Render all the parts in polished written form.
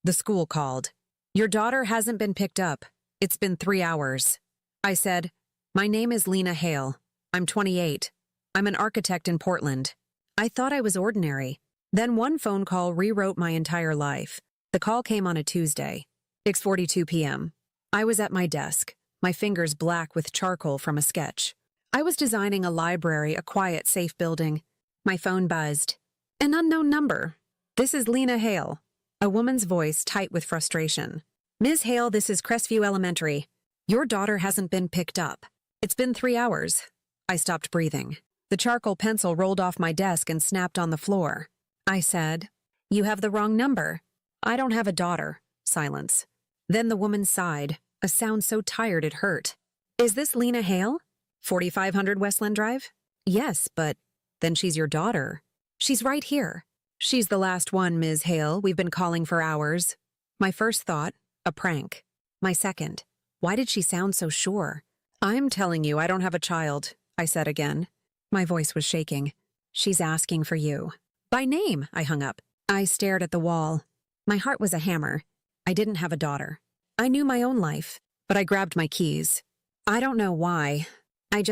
The school called. Your daughter hasn't been picked up. It's been 3 hours. I said, my name is Lena Hale. I'm 28. I'm an architect in Portland. I thought I was ordinary. Then one phone call rewrote my entire life. The call came on a Tuesday, 6:42 p.m. I was at my desk, my fingers black with charcoal from a sketch. I was designing a library, a quiet, safe building. My phone buzzed. An unknown number. This is Lena Hale. A woman's voice tight with frustration. Ms. Hale, this is Crestview Elementary. Your daughter hasn't been picked up. It's been 3 hours. I stopped breathing. The charcoal pencil rolled off my desk and snapped on the floor. I said, you have the wrong number. I don't have a daughter. Silence. Then the woman sighed, a sound so tired it hurt. Is this Lena Hale? 4500 Westland Drive? Yes, but then she's your daughter. She's right here. She's the last one, Ms. Hale. We've been calling for hours. My first thought, a prank. My second, why did she sound so sure? I'm telling you, I don't have a child, I said again. My voice was shaking. She's asking for you. By name, I hung up. I stared at the wall. My heart was a hammer. I didn't have a daughter. I knew my own life, but I grabbed my keys. I don't know why. I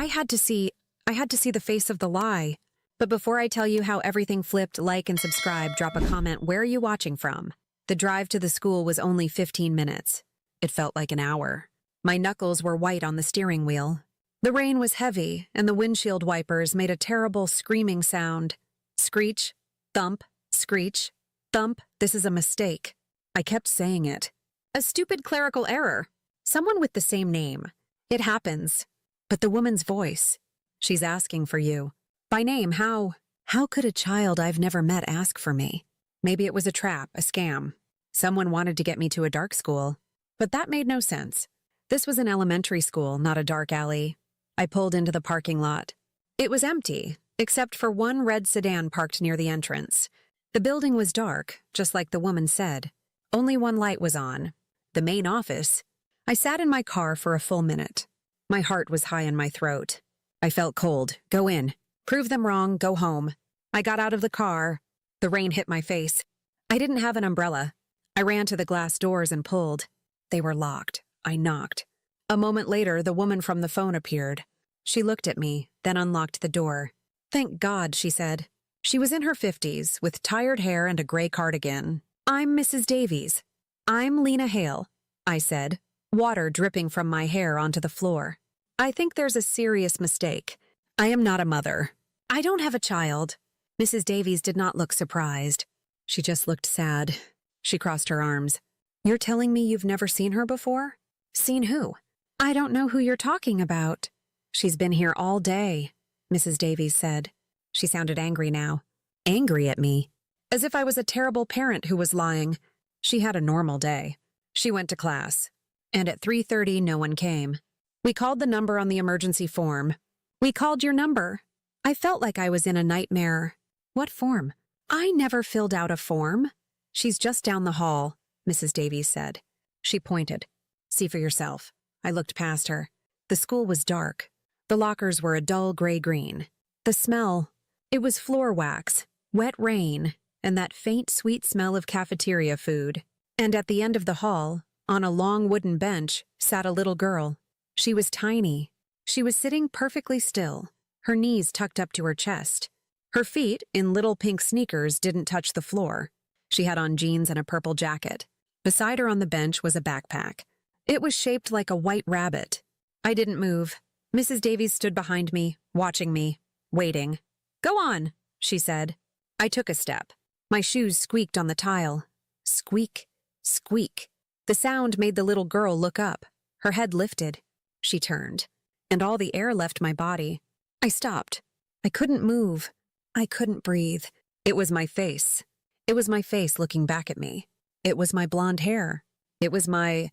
had to see the face of the lie. But before I tell you how everything flipped, like and subscribe, drop a comment. Where are you watching from? The drive to the school was only 15 minutes. It felt like an hour. My knuckles were white on the steering wheel. The rain was heavy, and the windshield wipers made a terrible screaming sound. Screech, thump, screech, thump. This is a mistake. I kept saying it. A stupid clerical error. Someone with the same name. It happens. But the woman's voice. She's asking for you. By name, how could a child I've never met ask for me? Maybe it was a trap, a scam. Someone wanted to get me to a dark school. But that made no sense. This was an elementary school, not a dark alley. I pulled into the parking lot. It was empty, except for one red sedan parked near the entrance. The building was dark, just like the woman said. Only one light was on. The main office. I sat in my car for a full minute. My heart was high in my throat. I felt cold. Go in. Prove them wrong, go home. I got out of the car. The rain hit my face. I didn't have an umbrella. I ran to the glass doors and pulled. They were locked. I knocked. A moment later, the woman from the phone appeared. She looked at me, then unlocked the door. Thank God, she said. She was in her 50s, with tired hair and a gray cardigan. I'm Mrs. Davies. I'm Lena Hale, I said, water dripping from my hair onto the floor. I think there's a serious mistake. I am not a mother. I don't have a child. Mrs. Davies did not look surprised. She just looked sad. She crossed her arms. You're telling me you've never seen her before? Seen who? I don't know who you're talking about. She's been here all day, Mrs. Davies said. She sounded angry now. Angry at me? As if I was a terrible parent who was lying. She had a normal day. She went to class. And at 3:30, no one came. We called the number on the emergency form. We called your number. I felt like I was in a nightmare. What form? I never filled out a form. She's just down the hall, Mrs. Davies said. She pointed. See for yourself. I looked past her. The school was dark. The lockers were a dull gray-green. The smell, it was floor wax, wet rain, and that faint, sweet smell of cafeteria food. And at the end of the hall, on a long wooden bench, sat a little girl. She was tiny. She was sitting perfectly still, her knees tucked up to her chest. Her feet, in little pink sneakers, didn't touch the floor. She had on jeans and a purple jacket. Beside her on the bench was a backpack. It was shaped like a white rabbit. I didn't move. Mrs. Davies stood behind me, watching me, waiting. Go on, she said. I took a step. My shoes squeaked on the tile. Squeak, squeak. The sound made the little girl look up. Her head lifted. She turned, and all the air left my body. I stopped. I couldn't move. I couldn't breathe. It was my face. It was my face looking back at me. It was my blonde hair. It was my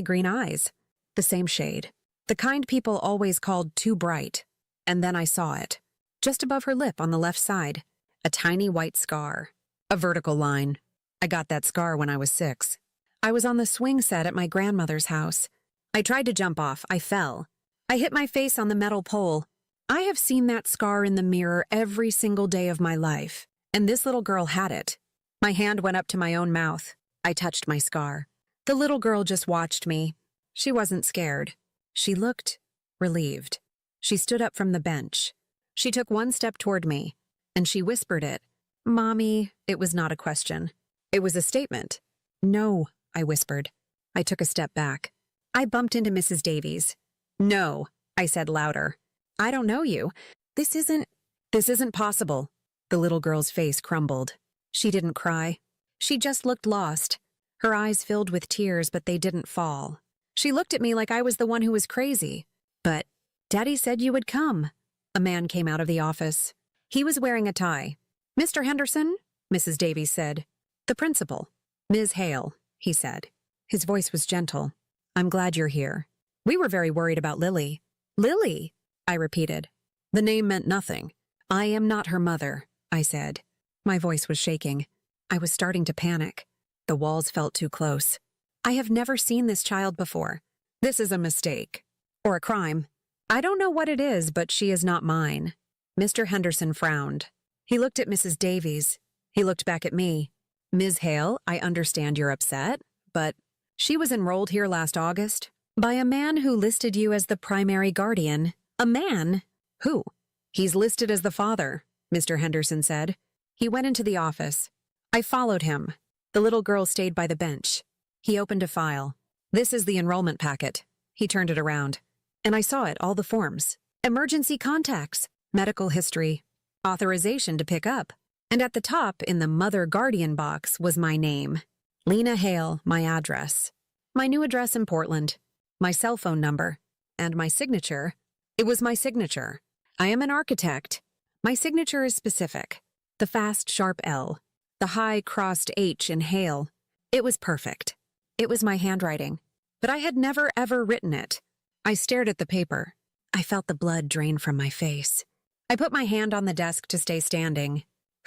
green eyes. The same shade. The kind people always called too bright. And then I saw it. Just above her lip on the left side. A tiny white scar. A vertical line. I got that scar when I was 6. I was on the swing set at my grandmother's house. I tried to jump off. I fell. I hit my face on the metal pole. I have seen that scar in the mirror every single day of my life. And this little girl had it. My hand went up to my own mouth. I touched my scar. The little girl just watched me. She wasn't scared. She looked relieved. She stood up from the bench. She took one step toward me, and she whispered it. Mommy, it was not a question. It was a statement. No, I whispered. I took a step back. I bumped into Mrs. Davies. No, I said louder. I don't know you. This isn't possible. The little girl's face crumbled. She didn't cry. She just looked lost. Her eyes filled with tears, but they didn't fall. She looked at me like I was the one who was crazy. But Daddy said you would come. A man came out of the office. He was wearing a tie. Mr. Henderson, Mrs. Davies said. The principal. Ms. Hale, he said. His voice was gentle. I'm glad you're here. We were very worried about Lily. Lily, I repeated. The name meant nothing. I am not her mother, I said. My voice was shaking. I was starting to panic. The walls felt too close. I have never seen this child before. This is a mistake. Or a crime. I don't know what it is, but she is not mine. Mr. Henderson frowned. He looked at Mrs. Davies. He looked back at me. Ms. Hale, I understand you're upset, but she was enrolled here last August by a man who listed you as the primary guardian. A man? Who? He's listed as the father, Mr. Henderson said. He went into the office. I followed him. The little girl stayed by the bench. He opened a file. This is the enrollment packet. He turned it around. And I saw it, all the forms. Emergency contacts, medical history, authorization to pick up. And at the top, in the mother guardian box, was my name. Lena Hale, my address. My new address in Portland. My cell phone number. And my signature. It was my signature. I am an architect. My signature is specific. The fast, sharp L. The high, crossed H in Hale. It was perfect. It was my handwriting. But I had never, ever written it. I stared at the paper. I felt the blood drain from my face. I put my hand on the desk to stay standing.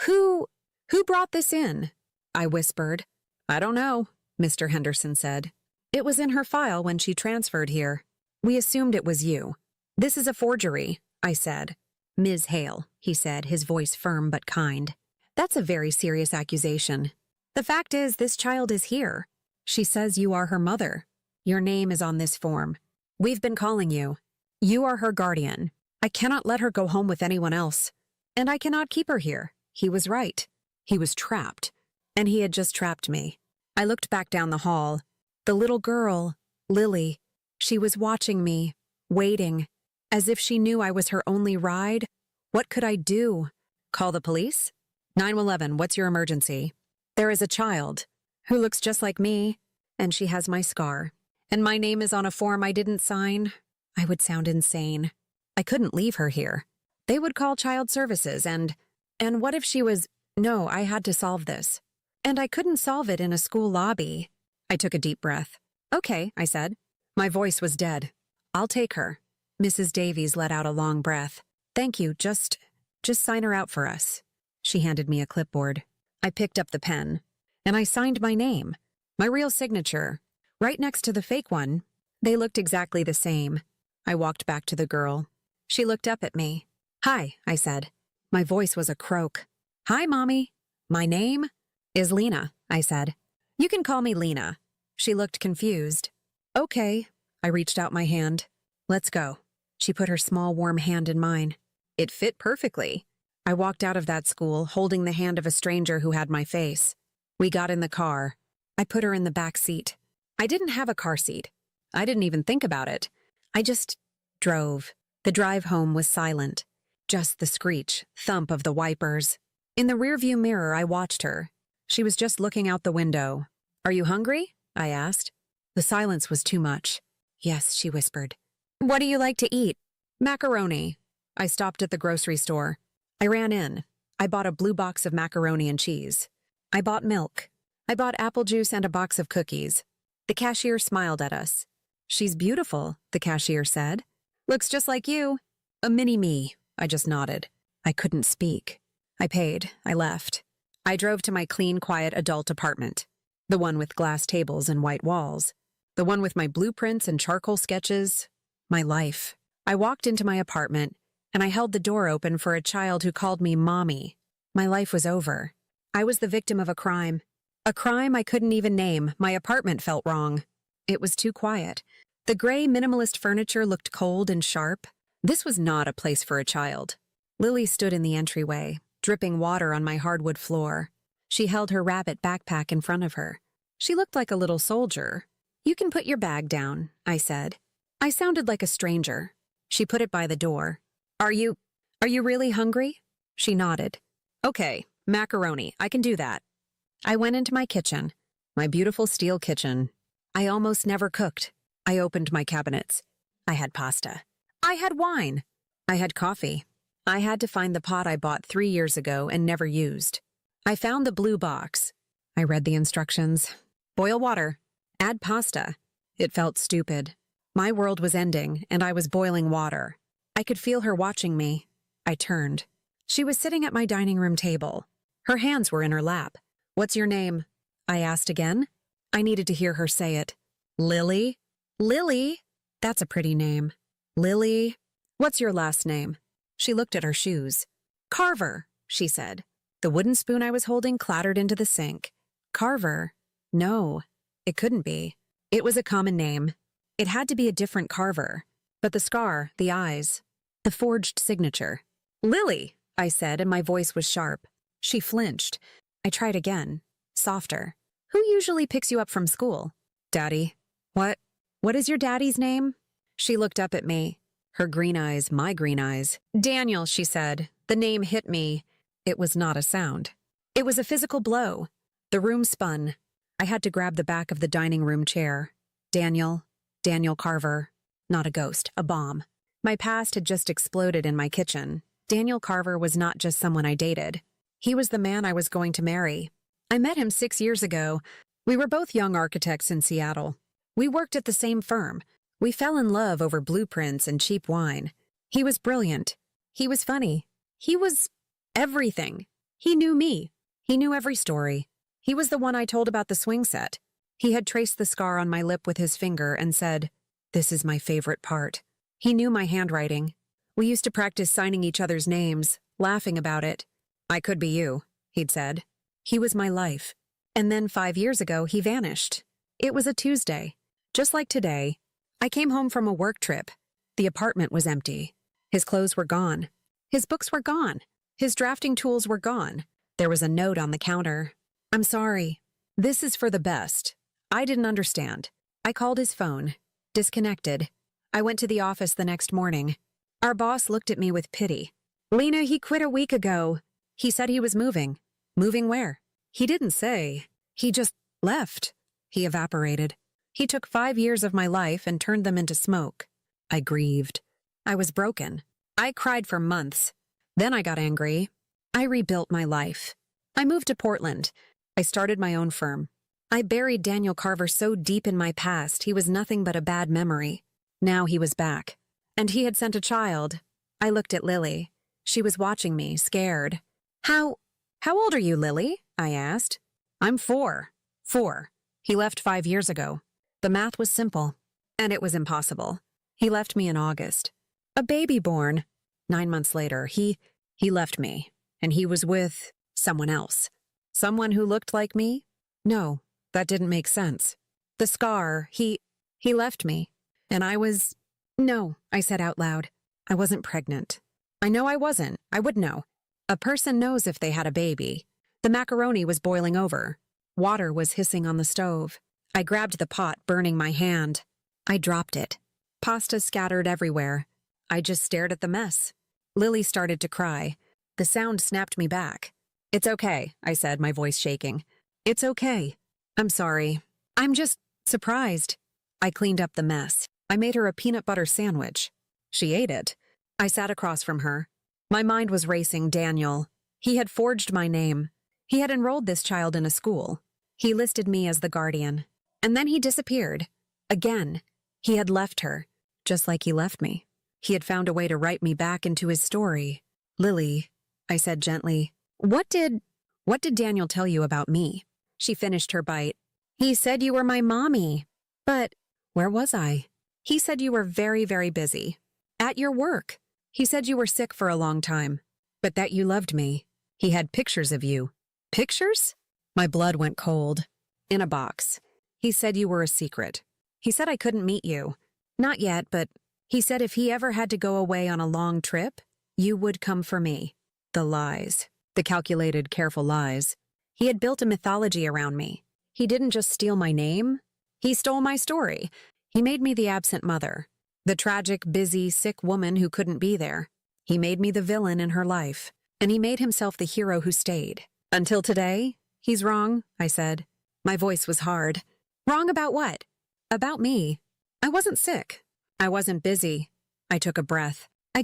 Who brought this in? I whispered. I don't know, Mr. Henderson said. It was in her file when she transferred here. We assumed it was you. This is a forgery, I said. Ms. Hale, he said, his voice firm but kind. That's a very serious accusation. The fact is, this child is here. She says you are her mother. Your name is on this form. We've been calling you. You are her guardian. I cannot let her go home with anyone else. And I cannot keep her here. He was right. He was trapped. And he had just trapped me. I looked back down the hall. The little girl, Lily, she was watching me, waiting, as if she knew I was her only ride. What could I do? Call the police? 911, what's your emergency? There is a child who looks just like me, and she has my scar. And my name is on a form I didn't sign. I would sound insane. I couldn't leave her here. They would call child services and what if she was... No, I had to solve this. And I couldn't solve it in a school lobby. I took a deep breath. Okay, I said. My voice was dead. I'll take her. Mrs. Davies let out a long breath. Thank you, just sign her out for us. She handed me a clipboard. I picked up the pen, and I signed my name, my real signature, right next to the fake one. They looked exactly the same. I walked back to the girl. She looked up at me. Hi, I said. My voice was a croak. Hi, Mommy. My name is Lena, I said. You can call me Lena. She looked confused. Okay. I reached out my hand. Let's go. She put her small, warm hand in mine. It fit perfectly. I walked out of that school, holding the hand of a stranger who had my face. We got in the car. I put her in the back seat. I didn't have a car seat. I didn't even think about it. I just drove. The drive home was silent. Just the screech, thump of the wipers. In the rearview mirror, I watched her. She was just looking out the window. Are you hungry? I asked. The silence was too much. Yes, she whispered. What do you like to eat? Macaroni. I stopped at the grocery store. I ran in. I bought a blue box of macaroni and cheese. I bought milk. I bought apple juice and a box of cookies. The cashier smiled at us. She's beautiful, the cashier said. Looks just like you. A mini-me. I just nodded. I couldn't speak. I paid. I left. I drove to my clean, quiet adult apartment. The one with glass tables and white walls. The one with my blueprints and charcoal sketches. My life. I walked into my apartment, and I held the door open for a child who called me Mommy. My life was over. I was the victim of a crime. A crime I couldn't even name. My apartment felt wrong. It was too quiet. The gray minimalist furniture looked cold and sharp. This was not a place for a child. Lily stood in the entryway, dripping water on my hardwood floor. She held her rabbit backpack in front of her. She looked like a little soldier. "You can put your bag down," I said. I sounded like a stranger. She put it by the door. Are you really hungry?" She nodded. "Okay, macaroni, I can do that." I went into my kitchen, my beautiful steel kitchen. I almost never cooked. I opened my cabinets. I had pasta. I had wine. I had coffee. I had to find the pot I bought 3 years ago and never used. I found the blue box. I read the instructions. Boil water. Add pasta. It felt stupid. My world was ending, and I was boiling water. I could feel her watching me. I turned. She was sitting at my dining room table. Her hands were in her lap. "What's your name?" I asked again. I needed to hear her say it. "Lily?" "Lily? That's a pretty name." "Lily? What's your last name?" She looked at her shoes. "Carver," she said. The wooden spoon I was holding clattered into the sink. Carver? No, it couldn't be. It was a common name. It had to be a different Carver. But the scar, the eyes, the forged signature. "Lily," I said, and my voice was sharp. She flinched. I tried again, softer. "Who usually picks you up from school?" "Daddy." What is your daddy's name?" She looked up at me. Her green eyes, my green eyes. "Daniel," she said. The name hit me. It was not a sound. It was a physical blow. The room spun. I had to grab the back of the dining room chair. Daniel Carver. Not a ghost, a bomb. My past had just exploded in my kitchen. Daniel Carver was not just someone I dated. He was the man I was going to marry. I met him 6 years ago. We were both young architects in Seattle. We worked at the same firm. We fell in love over blueprints and cheap wine. He was brilliant. He was funny. He was everything. He knew me. He knew every story. He was the one I told about the swing set. He had traced the scar on my lip with his finger and said, "This is my favorite part." He knew my handwriting. We used to practice signing each other's names, laughing about it. "I could be you," he'd said. He was my life. And then 5 years ago, he vanished. It was a Tuesday. Just like today, I came home from a work trip. The apartment was empty. His clothes were gone. His books were gone. His drafting tools were gone. There was a note on the counter. "I'm sorry. This is for the best." I didn't understand. I called his phone. Disconnected. I went to the office the next morning. Our boss looked at me with pity. "Lena, he quit a week ago. He said he was moving." "Moving where?" "He didn't say. He just left." He evaporated. He took 5 years of my life and turned them into smoke. I grieved. I was broken. I cried for months. Then I got angry. I rebuilt my life. I moved to Portland. I started my own firm. I buried Daniel Carver so deep in my past he was nothing but a bad memory. Now he was back. And he had sent a child. I looked at Lily. She was watching me, scared. How old are you, Lily?" I asked. "I'm 4. 4. He left 5 years ago." The math was simple. And it was impossible. He left me in August. A baby born. 9 months later, he left me. And he was with someone else. Someone who looked like me? No, that didn't make sense. The scar, he left me. And I was... No, I said out loud. I wasn't pregnant. I know I wasn't. I would know. A person knows if they had a baby. The macaroni was boiling over. Water was hissing on the stove. I grabbed the pot, burning my hand. I dropped it. Pasta scattered everywhere. I just stared at the mess. Lily started to cry. The sound snapped me back. "It's okay," I said, my voice shaking. "It's okay. I'm sorry. I'm just surprised." I cleaned up the mess. I made her a peanut butter sandwich. She ate it. I sat across from her. My mind was racing. Daniel. He had forged my name. He had enrolled this child in a school. He listed me as the guardian. And then he disappeared. Again. He had left her, just like he left me. He had found a way to write me back into his story. "Lily," I said gently, What did Daniel tell you about me?" She finished her bite. "He said you were my mommy." "But where was I?" "He said you were very, very busy. At your work. He said you were sick for a long time, but that you loved me. He had pictures of you." Pictures? My blood went cold. In a box. He said you were a secret. He said I couldn't meet you. Not yet, but he said if he ever had to go away on a long trip, you would come for me. The lies. The calculated, careful lies. He had built a mythology around me. He didn't just steal my name. He stole my story. He made me the absent mother. The tragic, busy, sick woman who couldn't be there. He made me the villain in her life. And he made himself the hero who stayed. Until today, he's wrong, I said. My voice was hard. Wrong about what? About me. I wasn't sick. I wasn't busy. I took a breath. I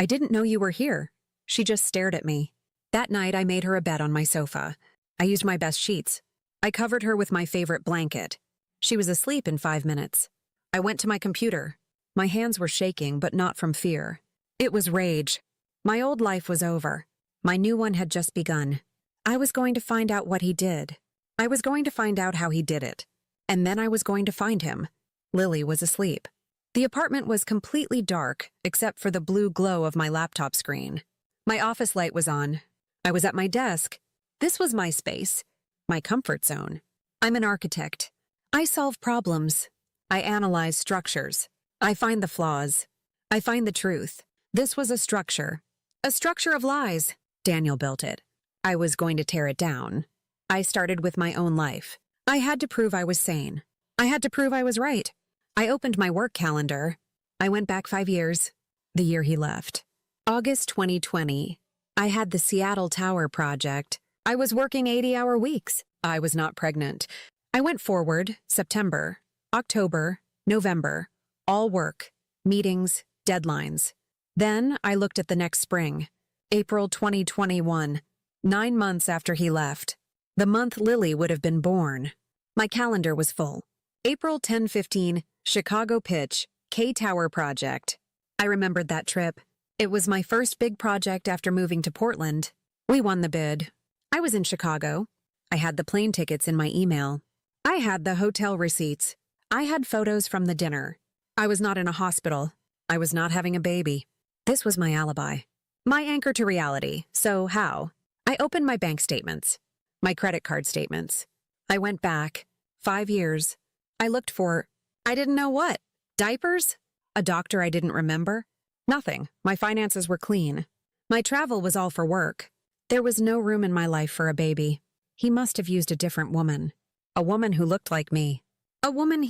didn't know you were here. She just stared at me. That night, I made her a bed on my sofa. I used my best sheets. I covered her with my favorite blanket. She was asleep in 5 minutes. I went to my computer. My hands were shaking, but not from fear. It was rage. My old life was over. My new one had just begun. I was going to find out what he did. I was going to find out how he did it. And then I was going to find him. Lily was asleep. The apartment was completely dark, except for the blue glow of my laptop screen. My office light was on. I was at my desk. This was my space, my comfort zone. I'm an architect. I solve problems. I analyze structures. I find the flaws. I find the truth. This was a structure of lies. Daniel built it. I was going to tear it down. I started with my own life. I had to prove I was sane. I had to prove I was right. I opened my work calendar. I went back 5 years, the year he left. August 2020. I had the Seattle Tower project. I was working 80-hour weeks. I was not pregnant. I went forward, September, October, November, all work, meetings, deadlines. Then I looked at the next spring, April 2021, 9 months after he left. The month Lily would have been born. My calendar was full. April 10-15, Chicago pitch, K-Tower project. I remembered that trip. It was my first big project after moving to Portland. We won the bid. I was in Chicago. I had the plane tickets in my email. I had the hotel receipts. I had photos from the dinner. I was not in a hospital. I was not having a baby. This was my alibi. My anchor to reality. So how? I opened my bank statements. My credit card statements. I went back. 5 years. I looked for, I didn't know what. Diapers? A doctor I didn't remember? Nothing. My finances were clean. My travel was all for work. There was no room in my life for a baby. He must have used a different woman. A woman who looked like me. A woman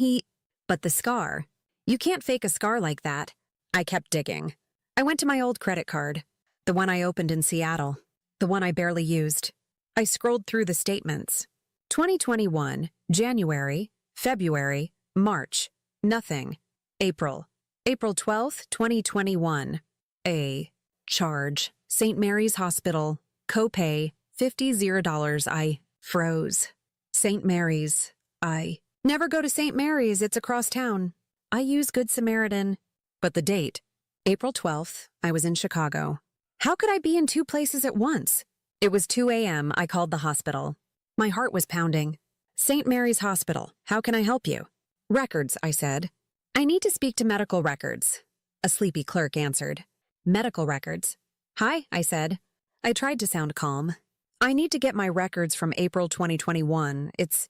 But the scar. You can't fake a scar like that. I kept digging. I went to my old credit card. The one I opened in Seattle. The one I barely used. I scrolled through the statements. 2021, January, February, March. Nothing. April 12th, 2021. A charge. St. Mary's Hospital. Copay, $50. I froze. St. Mary's. I never go to St. Mary's, it's across town. I use Good Samaritan. But the date, April 12th, I was in Chicago. How could I be in 2 places at once? It was 2 a.m. I called the hospital. My heart was pounding. St. Mary's Hospital, how can I help you? Records, I said. I need to speak to medical records. A sleepy clerk answered. Medical records. Hi, I said. I tried to sound calm. I need to get my records from April 2021. It's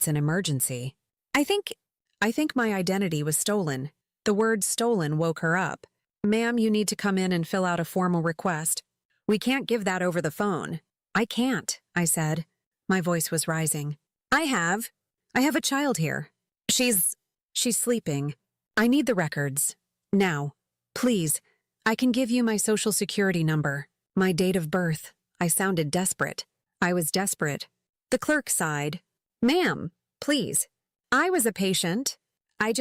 an emergency. I think my identity was stolen. The word stolen woke her up. Ma'am, you need to come in and fill out a formal request. We can't give that over the phone. I can't, I said. My voice was rising. I have a child here. She's sleeping. I need the records. Now. Please. I can give you my social security number. My date of birth. I sounded desperate. I was desperate. The clerk sighed. Ma'am, please. I was a patient. I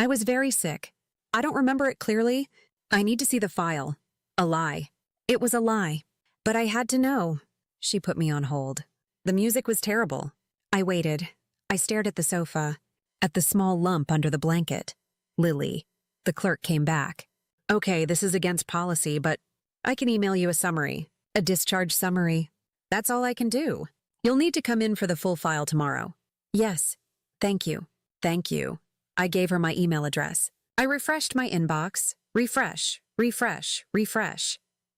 was very sick. I don't remember it clearly. I need to see the file. A lie. It was a lie. But I had to know. She put me on hold. The music was terrible. I waited. I stared at the sofa, at the small lump under the blanket. Lily. The clerk came back. Okay, this is against policy, but I can email you a summary. A discharge summary. That's all I can do. You'll need to come in for the full file tomorrow. Yes. Thank you. Thank you. I gave her my email address. I refreshed my inbox. Refresh.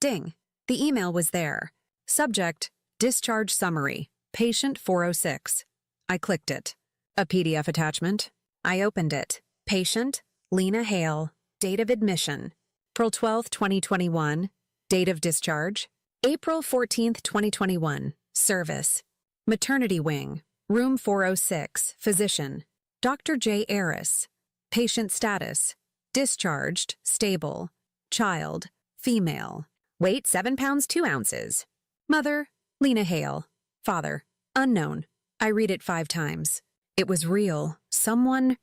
Ding. The email was there. Subject, Discharge summary. Patient 406. I clicked it. A PDF attachment. I opened it. Patient, Lena Hale. Date of admission. April 12, 2021. Date of discharge. April 14, 2021. Service. Maternity wing. Room 406. Physician. Dr. J. Aris. Patient status. Discharged. Stable. Child. Female. Weight 7 pounds 2 ounces. Mother. Lena Hale. Father. Unknown. I read it 5 times. It was real. Someone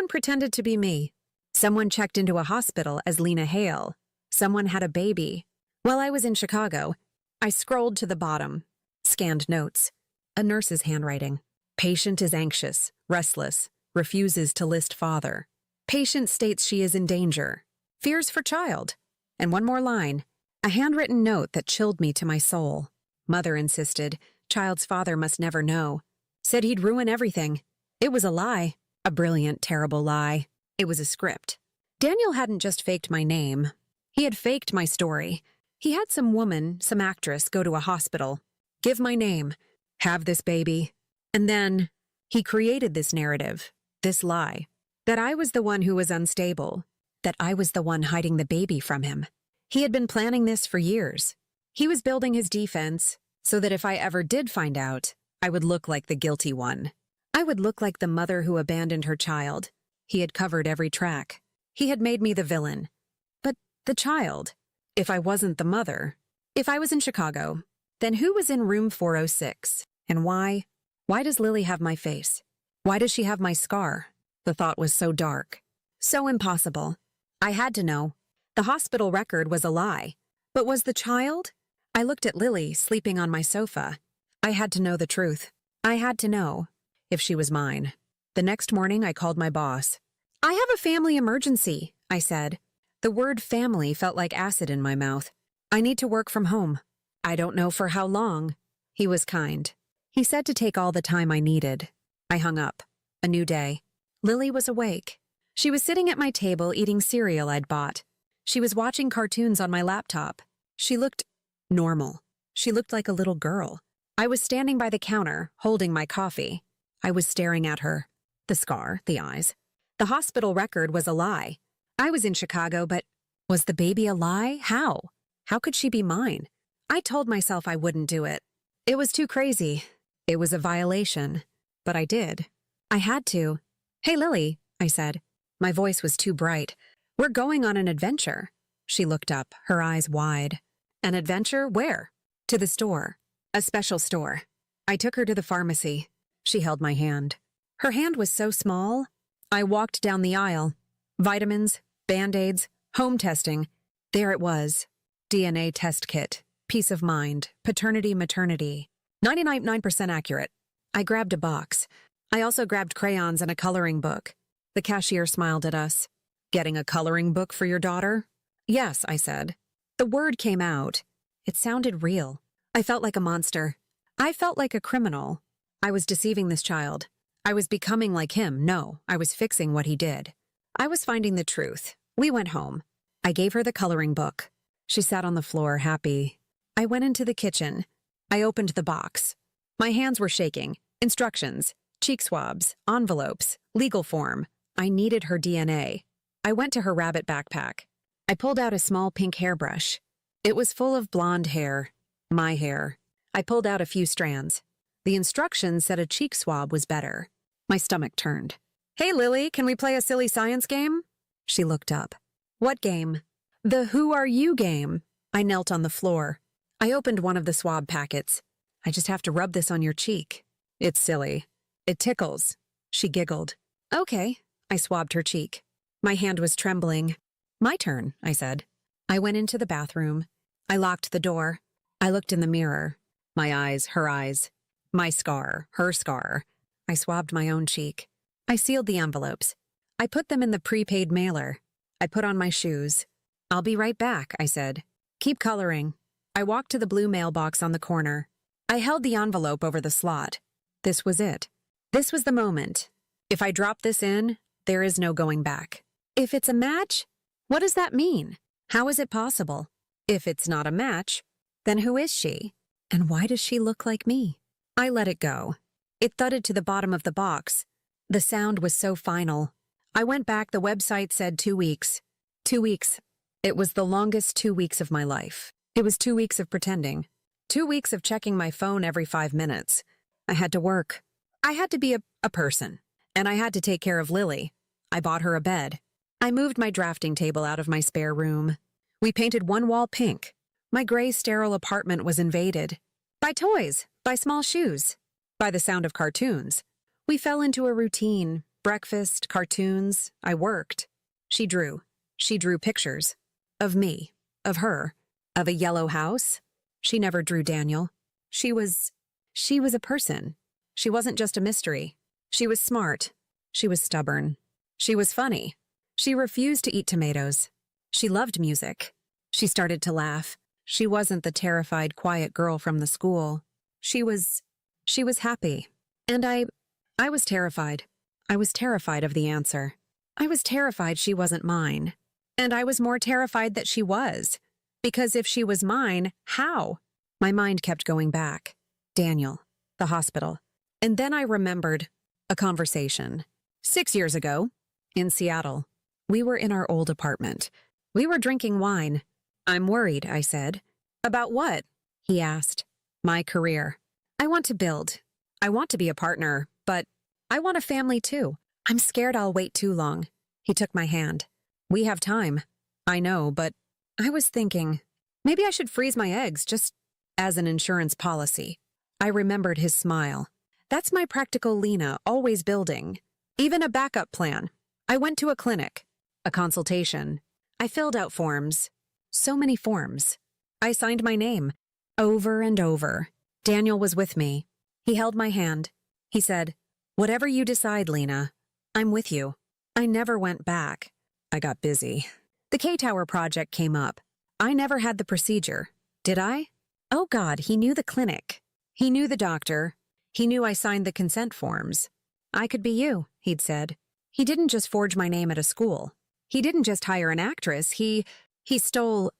pretended to be me. Someone checked into a hospital as Lena Hale. Someone had a baby. While I was in Chicago, I scrolled to the bottom. Scanned notes. A nurse's handwriting. Patient is anxious, restless, refuses to list father. Patient states she is in danger. Fears for child. And one more line. A handwritten note that chilled me to my soul. Mother insisted. Child's father must never know. Said he'd ruin everything. It was a lie. A brilliant, terrible lie. It was a script. Daniel hadn't just faked my name. He had faked my story. He had some woman, some actress, go to a hospital. Give my name. Have this baby. And then he created this narrative, this lie, that I was the one who was unstable, that I was the one hiding the baby from him. He had been planning this for years. He was building his defense so that if I ever did find out, I would look like the guilty one. I would look like the mother who abandoned her child. He had covered every track. He had made me the villain. But the child, if I wasn't the mother, if I was in Chicago, then who was in room 406? And why? Why does Lily have my face? Why does she have my scar? The thought was so dark, so impossible. I had to know. The hospital record was a lie. But was the child? I looked at Lily sleeping on my sofa. I had to know the truth. I had to know if she was mine. The next morning, I called my boss. I have a family emergency, I said. The word family felt like acid in my mouth. I need to work from home. I don't know for how long. He was kind. He said to take all the time I needed. I hung up. A new day. Lily was awake. She was sitting at my table eating cereal I'd bought. She was watching cartoons on my laptop. She looked normal. She looked like a little girl. I was standing by the counter, holding my coffee. I was staring at her. The scar, the eyes. The hospital record was a lie. I was in Chicago, but was the baby a lie? How? How could she be mine? I told myself I wouldn't do it. It was too crazy. It was a violation. But I did. I had to. Hey, Lily, I said. My voice was too bright. We're going on an adventure. She looked up, her eyes wide. An adventure? Where? To the store. A special store. I took her to the pharmacy. She held my hand. Her hand was so small. I walked down the aisle. Vitamins, Band-Aids, home testing. There it was. DNA test kit. Peace of mind. Paternity, maternity. 99% accurate. I grabbed a box. I also grabbed crayons and a coloring book. The cashier smiled at us. Getting a coloring book for your daughter? Yes, I said. The word came out. It sounded real. I felt like a monster. I felt like a criminal. I was deceiving this child. I was becoming like him. No, I was fixing what he did. I was finding the truth. We went home. I gave her the coloring book. She sat on the floor, happy. I went into the kitchen. I opened the box. My hands were shaking. Instructions, cheek swabs, envelopes, legal form. I needed her DNA. I went to her rabbit backpack. I pulled out a small pink hairbrush. It was full of blonde hair. My hair. I pulled out a few strands. The instructions said a cheek swab was better. My stomach turned. Hey, Lily, can we play a silly science game? She looked up. What game? The Who Are You game. I knelt on the floor. I opened one of the swab packets. I just have to rub this on your cheek. It's silly. It tickles. She giggled. Okay. I swabbed her cheek. My hand was trembling. My turn, I said. I went into the bathroom. I locked the door. I looked in the mirror. My eyes, her eyes. My scar, her scar. I swabbed my own cheek. I sealed the envelopes. I put them in the prepaid mailer. I put on my shoes. I'll be right back, I said. Keep coloring. I walked to the blue mailbox on the corner. I held the envelope over the slot. This was it. This was the moment. If I drop this in, there is no going back. If it's a match, what does that mean? How is it possible? If it's not a match, then who is she? And why does she look like me? I let it go. It thudded to the bottom of the box. The sound was so final. I went back. The website said 2 weeks. 2 weeks. It was the longest 2 weeks of my life. It was 2 weeks of pretending. 2 weeks of checking my phone every 5 minutes. I had to work. I had to be a person. And I had to take care of Lily. I bought her a bed. I moved my drafting table out of my spare room. We painted one wall pink. My gray, sterile apartment was invaded. By toys, by small shoes, by the sound of cartoons. We fell into a routine. Breakfast, cartoons. I worked. She drew. She drew pictures. Of me. Of her. Of a yellow house. She never drew Daniel. She was a person. She wasn't just a mystery. She was smart. She was stubborn. She was funny. She refused to eat tomatoes. She loved music. She started to laugh. She wasn't the terrified, quiet girl from the school. She was happy. And I was terrified. I was terrified of the answer. I was terrified she wasn't mine. And I was more terrified that she was. Because if she was mine, how? My mind kept going back. Daniel. The hospital. And then I remembered a conversation. 6 years ago, in Seattle. We were in our old apartment. We were drinking wine. I'm worried, I said. About what? He asked. My career. I want to build. I want to be a partner, but I want a family too. I'm scared I'll wait too long. He took my hand. We have time. I know, but I was thinking, maybe I should freeze my eggs just as an insurance policy. I remembered his smile. That's my practical Lena, always building. Even a backup plan. I went to a clinic. A consultation. I filled out forms. So many forms. I signed my name. Over and over. Daniel was with me. He held my hand. He said, whatever you decide, Lena, I'm with you. I never went back. I got busy. The K-Tower project came up. I never had the procedure. Did I? Oh God, he knew the clinic. He knew the doctor. He knew I signed the consent forms. I could be you, he'd said. He didn't just forge my name at a school. He didn't just hire an actress. He stole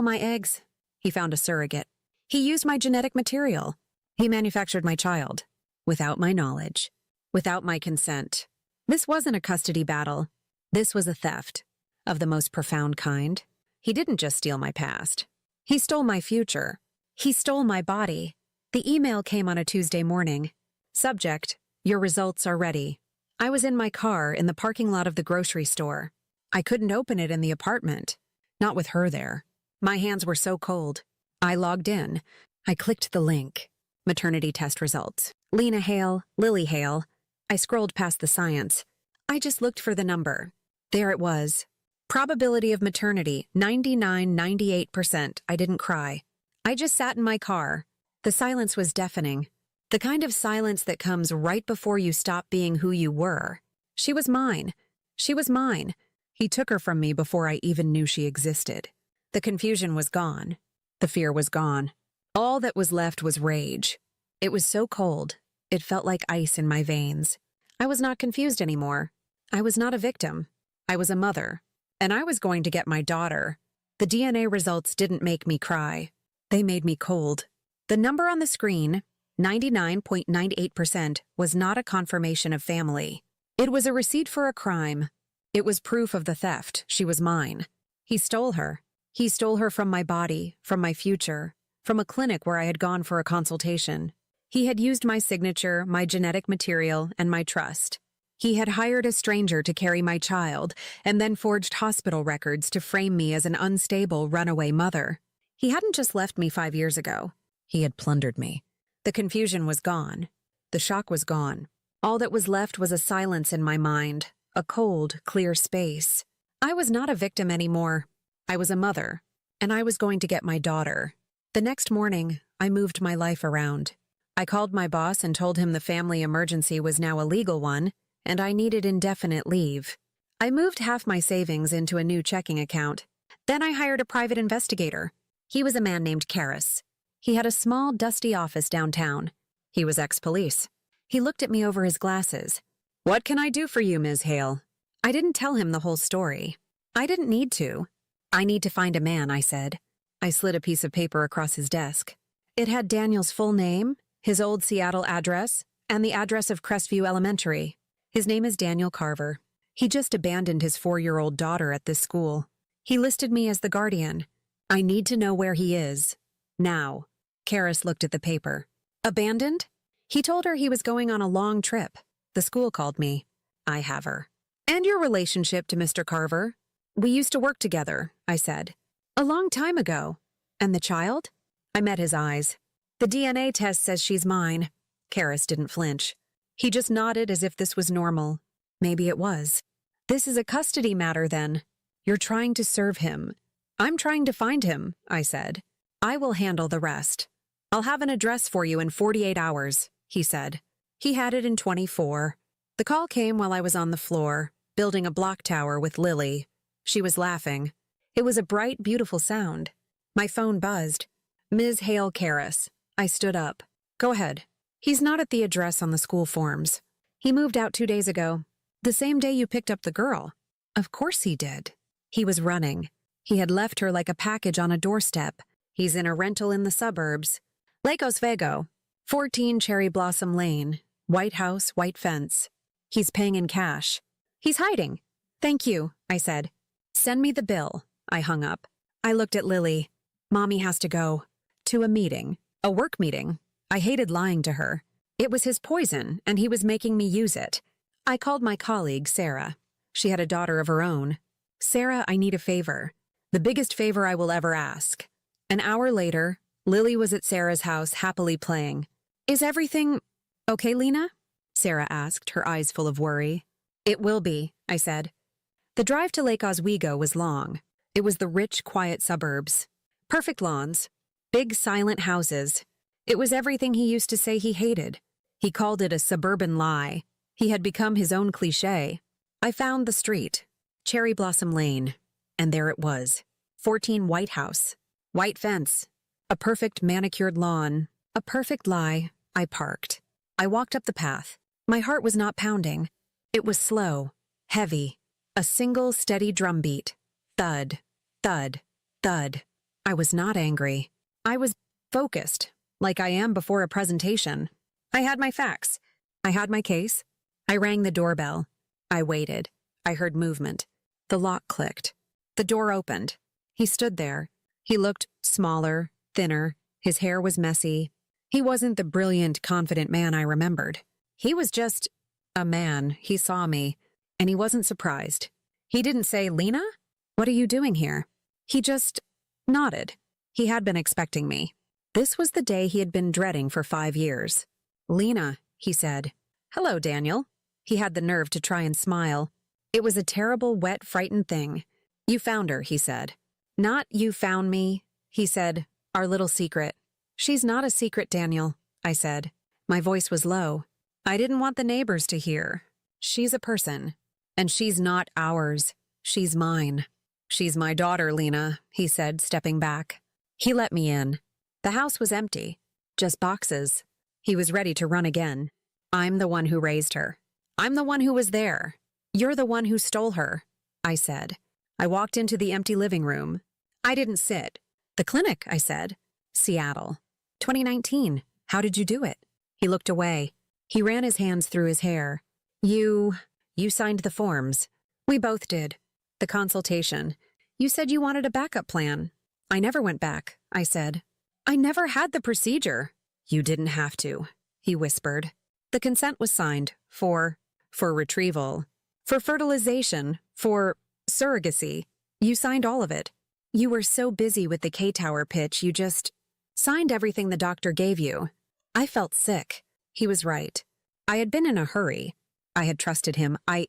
my eggs. He found a surrogate. He used my genetic material. He manufactured my child. Without my knowledge. Without my consent. This wasn't a custody battle. This was a theft. Of the most profound kind. He didn't just steal my past. He stole my future. He stole my body. The email came on a Tuesday morning. Subject, your results are ready. I was in my car in the parking lot of the grocery store. I couldn't open it in the apartment. Not with her there. My hands were so cold. I logged in. I clicked the link. Maternity test results. Lena Hale, Lily Hale. I scrolled past the science. I just looked for the number. There it was. Probability of maternity, 98%. I didn't cry. I just sat in my car. The silence was deafening. The kind of silence that comes right before you stop being who you were. She was mine. She was mine. He took her from me before I even knew she existed. The confusion was gone. The fear was gone. All that was left was rage. It was so cold. It felt like ice in my veins. I was not confused anymore. I was not a victim. I was a mother. And I was going to get my daughter. The DNA results didn't make me cry. They made me cold. The number on the screen, 99.98%, was not a confirmation of family. It was a receipt for a crime. It was proof of the theft. She was mine. He stole her. He stole her from my body, from my future, from a clinic where I had gone for a consultation. He had used my signature, my genetic material, and my trust. He had hired a stranger to carry my child, and then forged hospital records to frame me as an unstable, runaway mother. He hadn't just left me 5 years ago. He had plundered me. The confusion was gone. The shock was gone. All that was left was a silence in my mind, a cold, clear space. I was not a victim anymore. I was a mother, and I was going to get my daughter. The next morning, I moved my life around. I called my boss and told him the family emergency was now a legal one, and I needed indefinite leave. I moved half my savings into a new checking account. Then I hired a private investigator. He was a man named Karras. He had a small, dusty office downtown. He was ex-police. He looked at me over his glasses. "What can I do for you, Ms. Hale?" I didn't tell him the whole story. I didn't need to. "I need to find a man," I said. I slid a piece of paper across his desk. It had Daniel's full name, his old Seattle address, and the address of Crestview Elementary. His name is Daniel Carver. He just abandoned his 4-year-old daughter at this school. He listed me as the guardian. I need to know where he is. Now. Karis looked at the paper. Abandoned? He told her he was going on a long trip. The school called me. I have her. And your relationship to Mr. Carver? We used to work together, I said. A long time ago. And the child? I met his eyes. The DNA test says she's mine. Karis didn't flinch. He just nodded as if this was normal. Maybe it was. This is a custody matter, then. You're trying to serve him. I'm trying to find him, I said. I will handle the rest. I'll have an address for you in 48 hours, he said. He had it in 24. The call came while I was on the floor, building a block tower with Lily. She was laughing. It was a bright, beautiful sound. My phone buzzed. Ms. Hale Karis. I stood up. Go ahead. He's not at the address on the school forms. He moved out 2 days ago. The same day you picked up the girl. Of course he did. He was running. He had left her like a package on a doorstep. He's in a rental in the suburbs. Lake Oswego, 14 Cherry Blossom Lane, white house, white fence. He's paying in cash. He's hiding. Thank you, I said. Send me the bill. I hung up. I looked at Lily. Mommy has to go. To a meeting. A work meeting. I hated lying to her. It was his poison, and he was making me use it. I called my colleague, Sarah. She had a daughter of her own. Sarah, I need a favor. The biggest favor I will ever ask. An hour later, Lily was at Sarah's house happily playing. Is everything okay, Lena? Sarah asked, her eyes full of worry. It will be, I said. The drive to Lake Oswego was long. It was the rich, quiet suburbs. Perfect lawns. Big, silent houses. It was everything he used to say he hated. He called it a suburban lie. He had become his own cliché. I found the street. Cherry Blossom Lane. And there it was. 14 White House. White fence. A perfect manicured lawn. A perfect lie. I parked. I walked up the path. My heart was not pounding. It was slow. Heavy. A single steady drumbeat. Thud. Thud. Thud. I was not angry. I was focused, like I am before a presentation. I had my facts. I had my case. I rang the doorbell. I waited. I heard movement. The lock clicked. The door opened. He stood there. He looked smaller, thinner. His hair was messy. He wasn't the brilliant, confident man I remembered. He was just a man. He saw me, and he wasn't surprised. He didn't say, Lena? What are you doing here? He just nodded. He had been expecting me. This was the day he had been dreading for 5 years. Lena, he said. Hello, Daniel. He had the nerve to try and smile. It was a terrible, wet, frightened thing. You found her, he said. Not you found me, he said. Our little secret. She's not a secret, Daniel, I said. My voice was low. I didn't want the neighbors to hear. She's a person. And she's not ours. She's mine. She's my daughter, Lena, he said, stepping back. He let me in. The house was empty. Just boxes. He was ready to run again. I'm the one who raised her. I'm the one who was there. You're the one who stole her, I said. I walked into the empty living room. I didn't sit. The clinic, I said. Seattle. 2019. How did you do it? He looked away. He ran his hands through his hair. You signed the forms. We both did. The consultation. You said you wanted a backup plan. I never went back, I said. I never had the procedure. You didn't have to, he whispered. The consent was signed for retrieval, for fertilization, for surrogacy. You signed all of it. You were so busy with the K-Tower pitch, you just signed everything the doctor gave you. I felt sick. He was right. I had been in a hurry. I had trusted him. I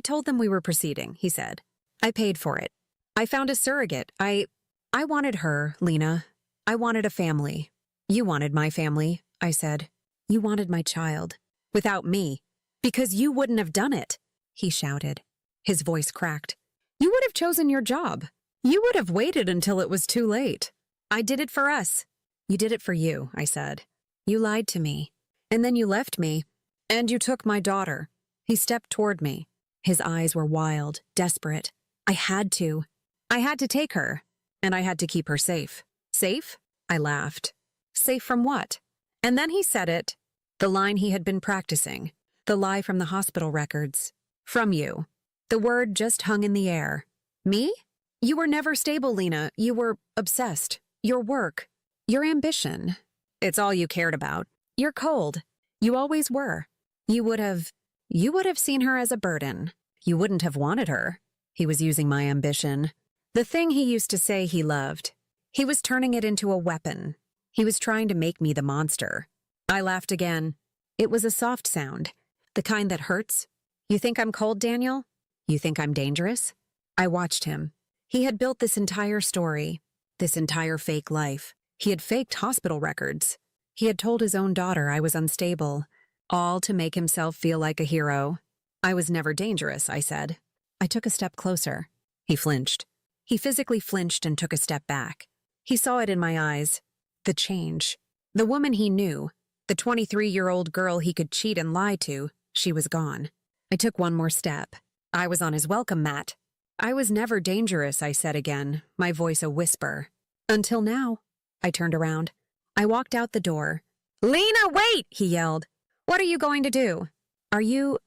told them we were proceeding, he said. I paid for it. I found a surrogate. I wanted her, Lena. I wanted a family. You wanted my family, I said. You wanted my child. Without me. Because you wouldn't have done it, he shouted. His voice cracked. You would have chosen your job. You would have waited until it was too late. I did it for us. You did it for you, I said. You lied to me. And then you left me. And you took my daughter. He stepped toward me. His eyes were wild, desperate. I had to. I had to take her. And I had to keep her safe. Safe? I laughed. Safe from what? And then he said it. The line he had been practicing. The lie from the hospital records. From you. The word just hung in the air. Me? You were never stable, Lena. You were obsessed. Your work. Your ambition. It's all you cared about. You're cold. You always were. You would have seen her as a burden. You wouldn't have wanted her. He was using my ambition. The thing he used to say he loved. He was turning it into a weapon. He was trying to make me the monster. I laughed again. It was a soft sound. The kind that hurts. You think I'm cold, Daniel? You think I'm dangerous? I watched him. He had built this entire story. This entire fake life. He had faked hospital records. He had told his own daughter I was unstable. All to make himself feel like a hero. I was never dangerous, I said. I took a step closer. He flinched. He physically flinched and took a step back. He saw it in my eyes. The change. The woman he knew. The 23-year-old girl he could cheat and lie to. She was gone. I took one more step. I was on his welcome mat. I was never dangerous, I said again, my voice a whisper. Until now. I turned around. I walked out the door. Lena, wait! He yelled. What are you going to do? Are you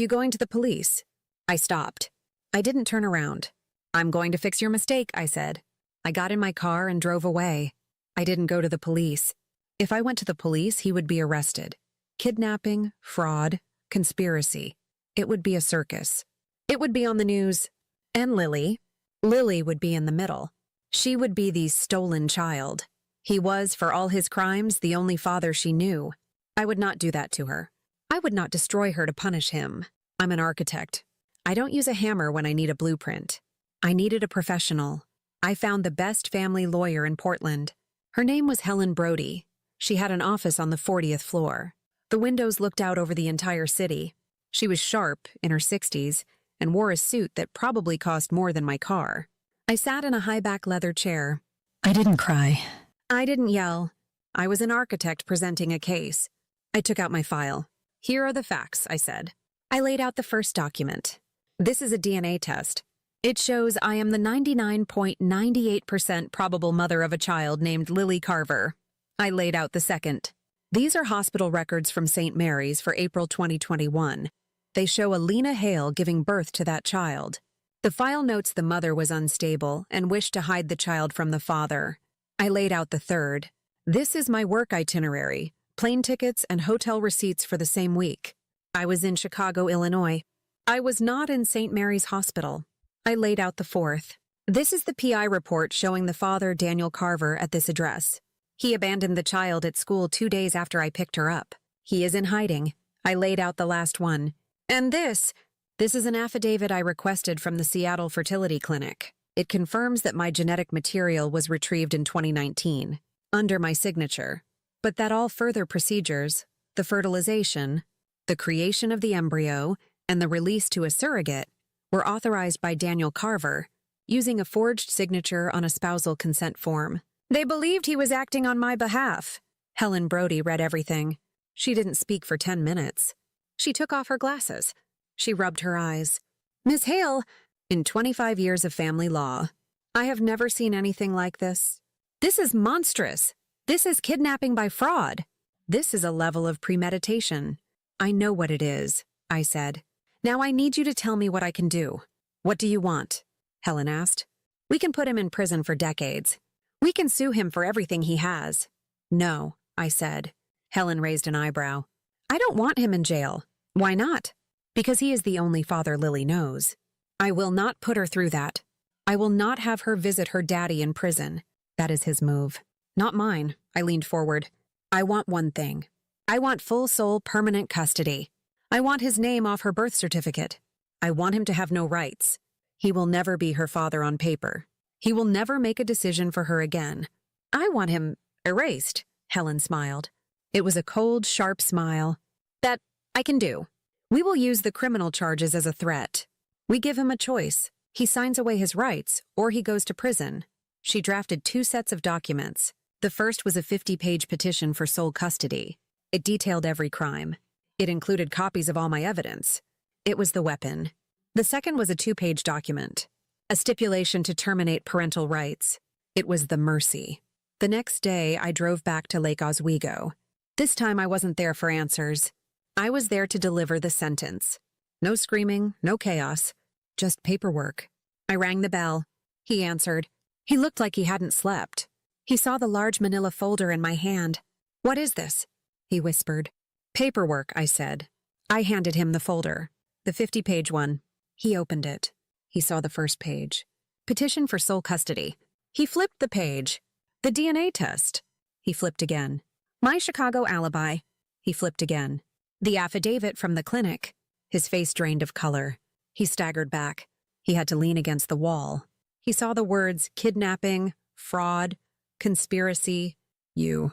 going to the police? I stopped. I didn't turn around. I'm going to fix your mistake, I said. I got in my car and drove away. I didn't go to the police. If I went to the police, he would be arrested. Kidnapping, fraud, conspiracy. It would be a circus. It would be on the news. And Lily would be in the middle. She would be the stolen child. He was, for all his crimes, the only father she knew. I would not do that to her. I would not destroy her to punish him. I'm an architect. I don't use a hammer when I need a blueprint. I needed a professional. I found the best family lawyer in Portland. Her name was Helen Brody. She had an office on the 40th floor. The windows looked out over the entire city. She was sharp, in her 60s, and wore a suit that probably cost more than my car. I sat in a high-back leather chair. I didn't cry. I didn't yell. I was an architect presenting a case. I took out my file. Here are the facts, I said. I laid out the first document. This is a DNA test. It shows I am the 99.98% probable mother of a child named Lily Carver. I laid out the second. These are hospital records from St. Mary's for April 2021. They show a Lena Hale giving birth to that child. The file notes the mother was unstable and wished to hide the child from the father. I laid out the third. This is my work itinerary, plane tickets and hotel receipts for the same week. I was in Chicago, Illinois. I was not in St. Mary's Hospital. I laid out the fourth. This is the PI report showing the father, Daniel Carver, at this address. He abandoned the child at school 2 days after I picked her up. He is in hiding. I laid out the last one. And this is an affidavit I requested from the Seattle Fertility Clinic. It confirms that my genetic material was retrieved in 2019, under my signature, but that all further procedures, the fertilization, the creation of the embryo, and the release to a surrogate, were authorized by Daniel Carver, using a forged signature on a spousal consent form. They believed he was acting on my behalf. Helen Brody read everything. She didn't speak for 10 minutes. She took off her glasses. She rubbed her eyes. Miss Hale, in 25 years of family law, I have never seen anything like this. This is monstrous. This is kidnapping by fraud. This is a level of premeditation. I know what it is, I said. Now I need you to tell me what I can do. What do you want? Helen asked. We can put him in prison for decades. We can sue him for everything he has. No, I said. Helen raised an eyebrow. I don't want him in jail. Why not? Because he is the only father Lily knows. I will not put her through that. I will not have her visit her daddy in prison. That is his move. Not mine. I leaned forward. I want one thing. I want full sole permanent custody. I want his name off her birth certificate. I want him to have no rights. He will never be her father on paper. He will never make a decision for her again. I want him erased, Helen smiled. It was a cold, sharp smile. That I can do. We will use the criminal charges as a threat. We give him a choice. He signs away his rights, or he goes to prison. She drafted 2 sets of documents. The first was a 50-page petition for sole custody. It detailed every crime. It included copies of all my evidence. It was the weapon. The second was a 2-page document, a stipulation to terminate parental rights. It was the mercy. The next day, I drove back to Lake Oswego. This time, I wasn't there for answers. I was there to deliver the sentence. No screaming, no chaos, just paperwork. I rang the bell. He answered. He looked like he hadn't slept. He saw the large manila folder in my hand. "What is this?" he whispered. "Paperwork," I said. I handed him the folder, the 50-page one. He opened it. He saw the first page. Petition for sole custody. He flipped the page. The DNA test. He flipped again. My Chicago alibi. He flipped again. The affidavit from the clinic. His face drained of color. He staggered back. He had to lean against the wall. He saw the words kidnapping, fraud, conspiracy. You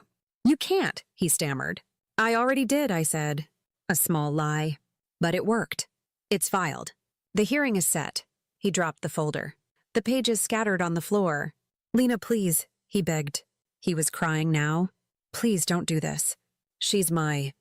can't, he stammered. "I already did," I said. A small lie. But it worked. "It's filed. The hearing is set." He dropped the folder. The pages scattered on the floor. "Lena, please," he begged. He was crying now. "Please don't do this. She's my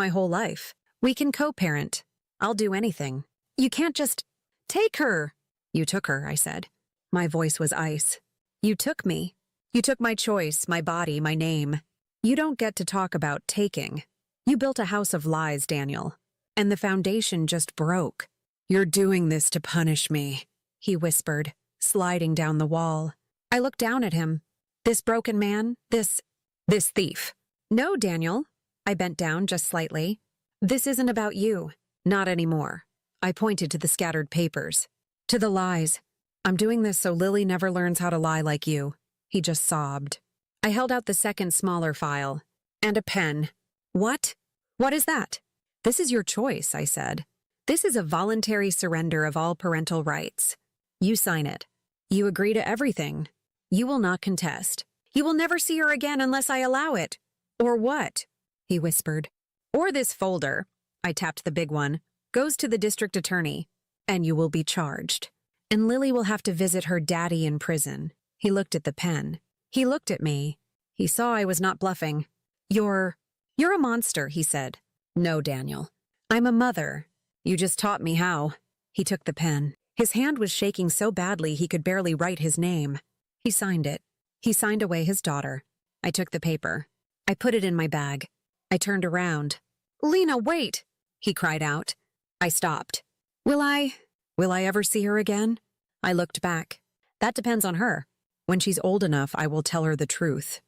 whole life. We can co-parent. I'll do anything. You can't just take her." "You took her," I said. My voice was ice. "You took me. You took my choice, my body, my name. You don't get to talk about taking. You built a house of lies, Daniel. And the foundation just broke. You're doing this to punish me," he whispered, sliding down the wall. I looked down at him. "This broken man, this thief." "No, Daniel." I bent down just slightly. "This isn't about you. Not anymore." I pointed to the scattered papers. "To the lies. I'm doing this so Lily never learns how to lie like you." He just sobbed. I held out the second smaller file. "And a pen." "What? What is that?" "This is your choice," I said. "This is a voluntary surrender of all parental rights. You sign it. You agree to everything. You will not contest. You will never see her again unless I allow it." "Or what?" he whispered. "Or this folder," I tapped the big one, "goes to the district attorney, and you will be charged. And Lily will have to visit her daddy in prison." He looked at the pen. He looked at me. He saw I was not bluffing. You're a monster," he said. "No, Daniel. I'm a mother. You just taught me how." He took the pen. His hand was shaking so badly he could barely write his name. He signed it. He signed away his daughter. I took the paper. I put it in my bag. I turned around. "Lena, wait!" he cried out. I stopped. Will I ever see her again?" I looked back. "That depends on her. When she's old enough, I will tell her the truth.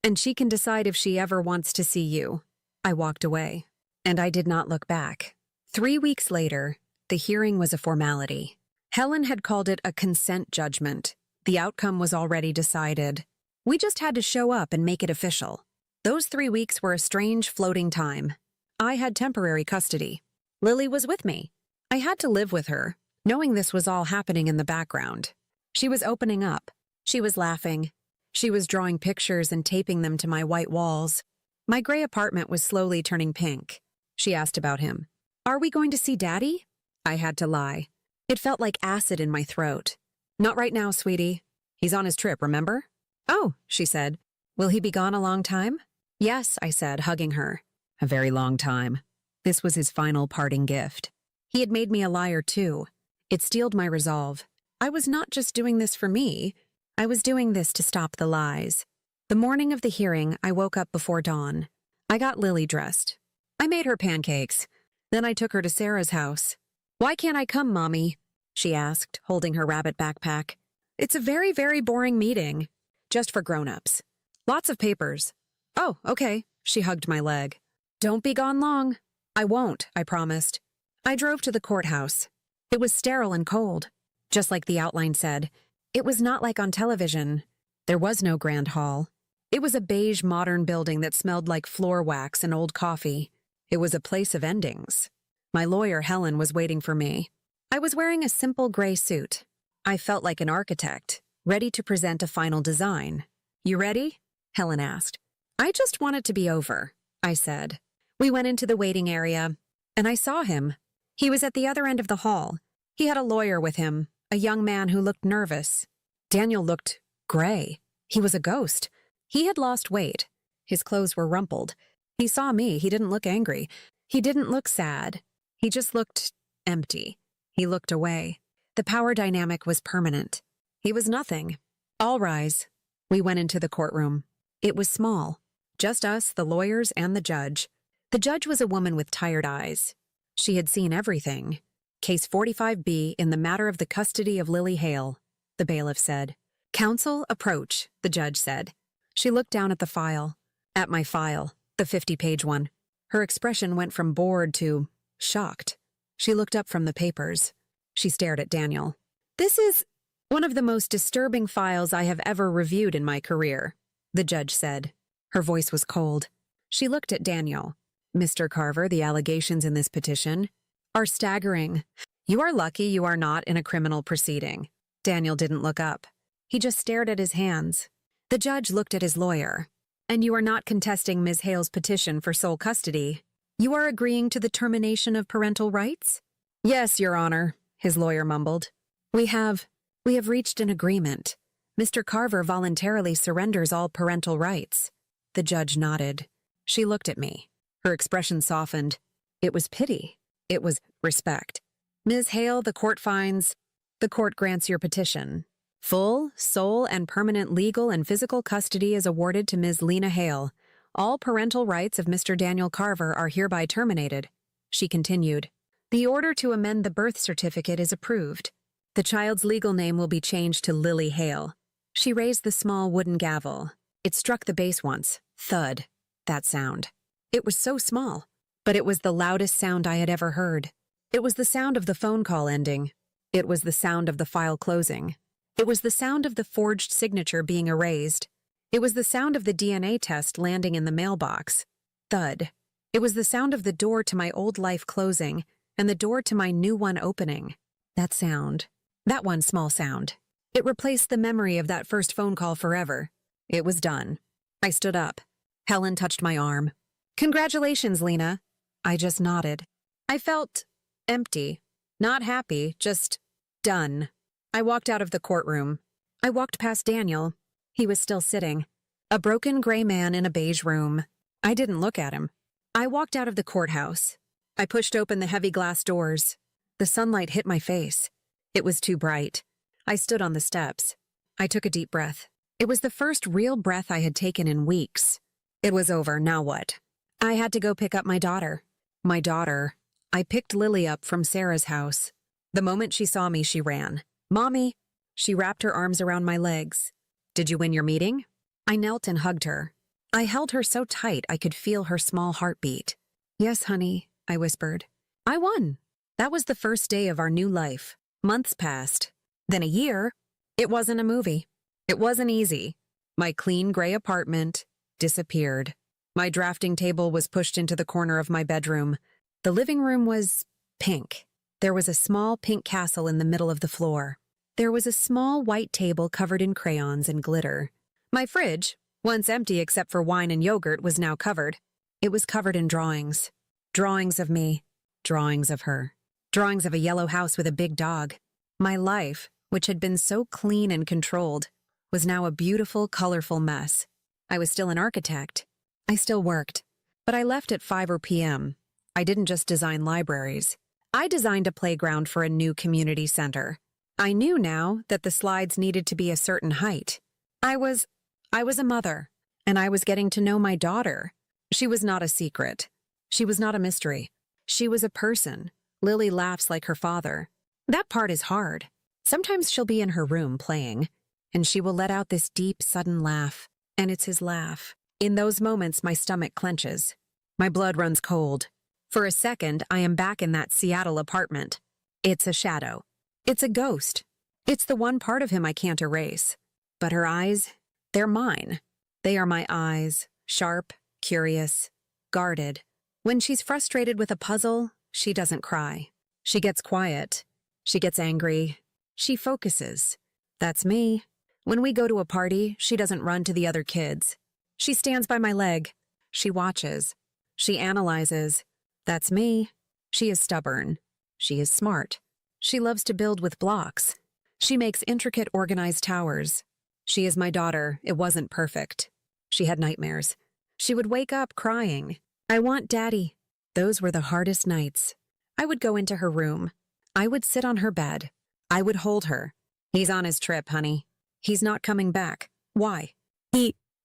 And she can decide if she ever wants to see you." I walked away, and I did not look back. 3 weeks later, the hearing was a formality. Helen had called it a consent judgment. The outcome was already decided. We just had to show up and make it official. Those 3 weeks were a strange floating time. I had temporary custody. Lily was with me. I had to live with her, knowing this was all happening in the background. She was opening up. She was laughing. She was drawing pictures and taping them to my white walls. My gray apartment was slowly turning pink. She asked about him. "Are we going to see Daddy?" I had to lie. It felt like acid in my throat. "Not right now, sweetie. He's on his trip, remember?" "Oh," she said. "Will he be gone a long time?" "Yes," I said, hugging her. "A very long time." This was his final parting gift. He had made me a liar, too. It steeled my resolve. I was not just doing this for me. I was doing this to stop the lies. The morning of the hearing, I woke up before dawn. I got Lily dressed. I made her pancakes. Then I took her to Sarah's house. "Why can't I come, Mommy?" she asked, holding her rabbit backpack. "It's a very, very boring meeting. Just for grown-ups. Lots of papers." "Oh, okay." She hugged my leg. "Don't be gone long." "I won't," I promised. I drove to the courthouse. It was sterile and cold. Just like the outline said, it was not like on television. There was no grand hall. It was a beige modern building that smelled like floor wax and old coffee. It was a place of endings. My lawyer, Helen, was waiting for me. I was wearing a simple gray suit. I felt like an architect, ready to present a final design. "You ready?" Helen asked. "I just want it to be over," I said. We went into the waiting area, and I saw him. He was at the other end of the hall. He had a lawyer with him, a young man who looked nervous. Daniel looked gray. He was a ghost. He had lost weight. His clothes were rumpled. He saw me. He didn't look angry. He didn't look sad. He just looked empty. He looked away. The power dynamic was permanent. He was nothing. "All rise." We went into the courtroom. It was small. Just us, the lawyers, and the judge. The judge was a woman with tired eyes. She had seen everything. Case 45B in the matter of the custody of Lily Hale, the bailiff said. Counsel, approach, the judge said. She looked down at the file. At my file, the 50-page one. Her expression went from bored to shocked. She looked up from the papers. She stared at Daniel. This is one of the most disturbing files I have ever reviewed in my career, the judge said. Her voice was cold. She looked at Daniel. Mr. Carver, the allegations in this petition are staggering. You are lucky you are not in a criminal proceeding. Daniel didn't look up. He just stared at his hands. The judge looked at his lawyer. And you are not contesting Ms. Hale's petition for sole custody. You are agreeing to the termination of parental rights? Yes, Your Honor, his lawyer mumbled. We have reached an agreement. Mr. Carver voluntarily surrenders all parental rights. The judge nodded. She looked at me. Her expression softened. It was pity. It was respect. Ms. Hale, the court grants your petition. Full, sole, and permanent legal and physical custody is awarded to Ms. Lena Hale. All parental rights of Mr. Daniel Carver are hereby terminated. She continued. The order to amend the birth certificate is approved. The child's legal name will be changed to Lily Hale. She raised the small wooden gavel. It struck the base once. Thud. That sound. It was so small, but it was the loudest sound I had ever heard. It was the sound of the phone call ending. It was the sound of the file closing. It was the sound of the forged signature being erased. It was the sound of the DNA test landing in the mailbox. Thud. It was the sound of the door to my old life closing and the door to my new one opening. That sound. That one small sound. It replaced the memory of that first phone call forever. It was done. I stood up. Helen touched my arm. Congratulations, Lena. I just nodded. I felt empty. Not happy, just done. I walked out of the courtroom. I walked past Daniel. He was still sitting. A broken gray man in a beige room. I didn't look at him. I walked out of the courthouse. I pushed open the heavy glass doors. The sunlight hit my face. It was too bright. I stood on the steps. I took a deep breath. It was the first real breath I had taken in weeks. It was over, now what? I had to go pick up my daughter. My daughter. I picked Lily up from Sarah's house. The moment she saw me, she ran. Mommy! She wrapped her arms around my legs. Did you win your meeting? I knelt and hugged her. I held her so tight I could feel her small heartbeat. Yes, honey, I whispered. I won. That was the first day of our new life. Months passed. Then a year. It wasn't a movie. It wasn't easy. My clean gray apartment disappeared. My drafting table was pushed into the corner of my bedroom. The living room was pink. There was a small pink castle in the middle of the floor. There was a small white table covered in crayons and glitter. My fridge, once empty except for wine and yogurt, was now covered. It was covered in drawings. Drawings of me. Drawings of her. Drawings of a yellow house with a big dog. My life, which had been so clean and controlled, was now a beautiful, colorful mess. I was still an architect. I still worked. But I left at 5 p.m. I didn't just design libraries. I designed a playground for a new community center. I knew now that the slides needed to be a certain height. I was a mother, and I was getting to know my daughter. She was not a secret. She was not a mystery. She was a person. Lily laughs like her father. That part is hard. Sometimes she'll be in her room playing, and she will let out this deep, sudden laugh, and it's his laugh. In those moments, my stomach clenches. My blood runs cold. For a second, I am back in that Seattle apartment. It's a shadow. It's a ghost. It's the one part of him I can't erase. But her eyes, they're mine. They are my eyes, sharp, curious, guarded. When she's frustrated with a puzzle, she doesn't cry. She gets quiet. She gets angry. She focuses. That's me. When we go to a party, she doesn't run to the other kids. She stands by my leg. She watches. She analyzes. That's me. She is stubborn. She is smart. She loves to build with blocks. She makes intricate, organized towers. She is my daughter. It wasn't perfect. She had nightmares. She would wake up crying. I want Daddy. Those were the hardest nights. I would go into her room. I would sit on her bed. I would hold her. He's on his trip, honey. He's not coming back. Why?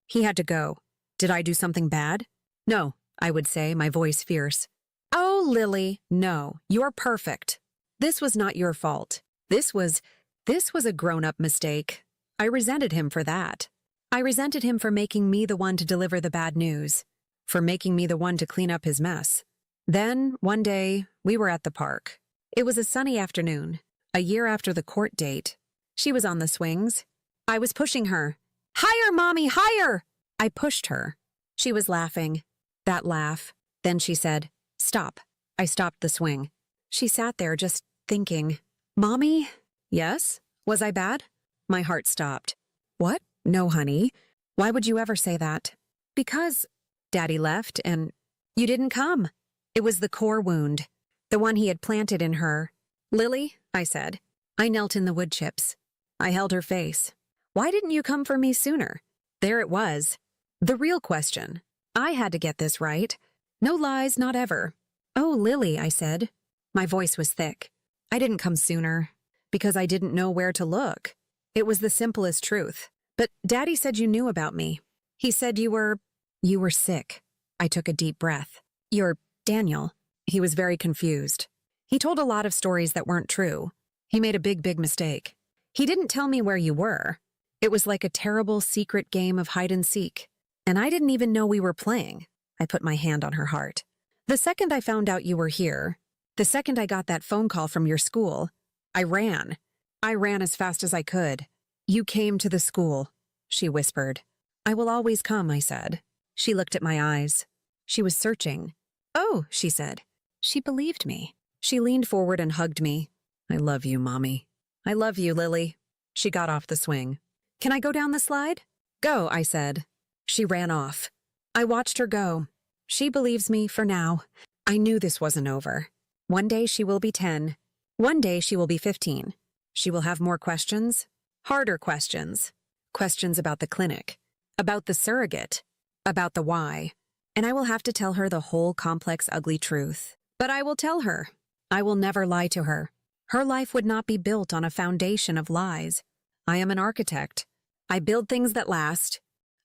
He had to go. Did I do something bad? No, I would say, my voice fierce. Oh, Lily, no, you're perfect. This was not your fault. This was a grown-up mistake. I resented him for that. I resented him for making me the one to deliver the bad news, for making me the one to clean up his mess. Then, one day, we were at the park. It was a sunny afternoon, a year after the court date. She was on the swings. I was pushing her. Higher, Mommy, higher! I pushed her. She was laughing. That laugh. Then she said, Stop. I stopped the swing. She sat there just thinking. Mommy? Yes? Was I bad? My heart stopped. What? No, honey. Why would you ever say that? Because Daddy left and you didn't come. It was the core wound, the one he had planted in her. Lily, I said. I knelt in the wood chips. I held her face. Why didn't you come for me sooner? There it was. The real question. I had to get this right. No lies, not ever. Oh, Lily, I said. My voice was thick. I didn't come sooner because I didn't know where to look. It was the simplest truth. But Daddy said you knew about me. He said you were sick. I took a deep breath. You're Daniel. He was very confused. He told a lot of stories that weren't true. He made a big mistake. He didn't tell me where you were. It was like a terrible secret game of hide and seek. And I didn't even know we were playing. I put my hand on her heart. The second I found out you were here, the second I got that phone call from your school, I ran. I ran as fast as I could. You came to the school, she whispered. I will always come, I said. She looked at my eyes. She was searching. Oh, she said. She believed me. She leaned forward and hugged me. I love you, Mommy. I love you, Lily. She got off the swing. Can I go down the slide? Go, I said. She ran off. I watched her go. She believes me for now. I knew this wasn't over. One day she will be 10. One day she will be 15. She will have more questions. Harder questions. Questions about the clinic. About the surrogate. About the why. And I will have to tell her the whole complex, ugly truth. But I will tell her. I will never lie to her. Her life would not be built on a foundation of lies. I am an architect. I build things that last.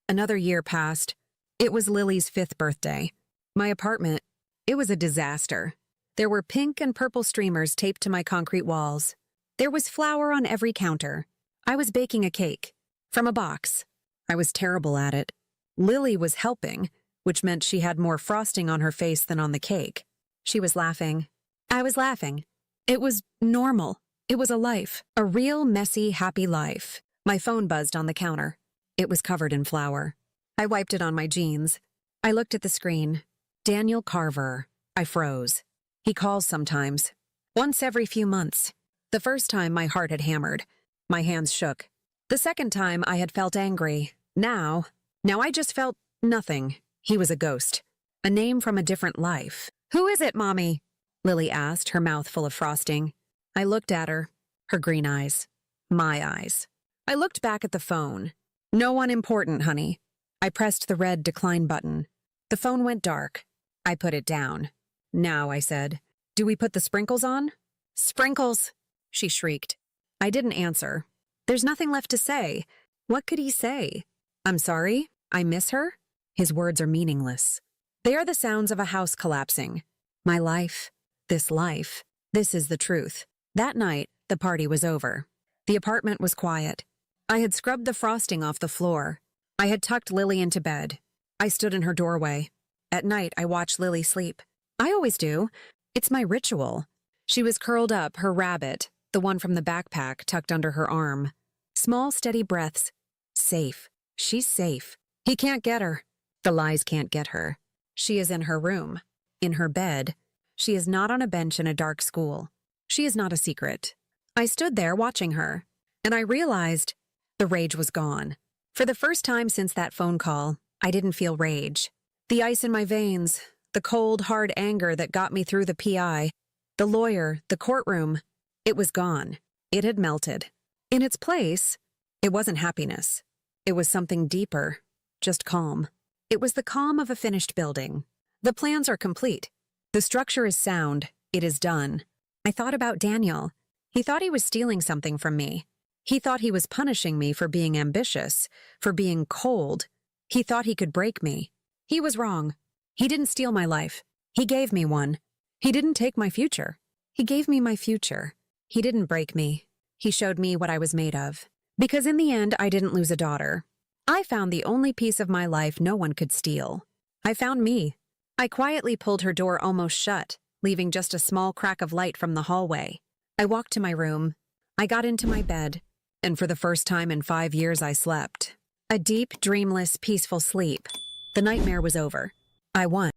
Another year passed. It was Lily's 5th birthday. My apartment, it was a disaster. There were pink and purple streamers taped to my concrete walls. There was flour on every counter. I was baking a cake. From a box. I was terrible at it. Lily was helping, which meant she had more frosting on her face than on the cake. She was laughing. I was laughing. It was normal. It was a life. A real, messy, happy life. My phone buzzed on the counter. It was covered in flour. I wiped it on my jeans. I looked at the screen. Daniel Carver. I froze. He calls sometimes. Once every few months. The first time my heart had hammered. My hands shook. The second time I had felt angry. Now I just felt nothing. He was a ghost. A name from a different life. Who is it, Mommy? Lily asked, her mouth full of frosting. I looked at her. Her green eyes. My eyes. I looked back at the phone. No one important, honey. I pressed the red decline button. The phone went dark. I put it down. Now, I said, do we put the sprinkles on? Sprinkles, she shrieked. I didn't answer. There's nothing left to say. What could he say? I'm sorry? I miss her? His words are meaningless. They are the sounds of a house collapsing. My life. This is the truth. That night, the party was over. The apartment was quiet. I had scrubbed the frosting off the floor. I had tucked Lily into bed. I stood in her doorway. At night, I watched Lily sleep. I always do. It's my ritual. She was curled up, her rabbit, the one from the backpack, tucked under her arm. Small, steady breaths. Safe. She's safe. He can't get her. The lies can't get her. She is in her room. In her bed. She is not on a bench in a dark school. She is not a secret. I stood there watching her, and I realized the rage was gone. For the first time since that phone call, I didn't feel rage. The ice in my veins, the cold, hard anger that got me through the PI, the lawyer, the courtroom, it was gone. It had melted. In its place, it wasn't happiness. It was something deeper, just calm. It was the calm of a finished building. The plans are complete. The structure is sound. It is done. I thought about Daniel. He thought he was stealing something from me. He thought he was punishing me for being ambitious, for being cold. He thought he could break me. He was wrong. He didn't steal my life. He gave me one. He didn't take my future. He gave me my future. He didn't break me. He showed me what I was made of. Because in the end, I didn't lose a daughter. I found the only piece of my life no one could steal. I found me. I quietly pulled her door almost shut, leaving just a small crack of light from the hallway. I walked to my room. I got into my bed, and for the first time in 5 years I slept. A deep, dreamless, peaceful sleep. The nightmare was over. I won.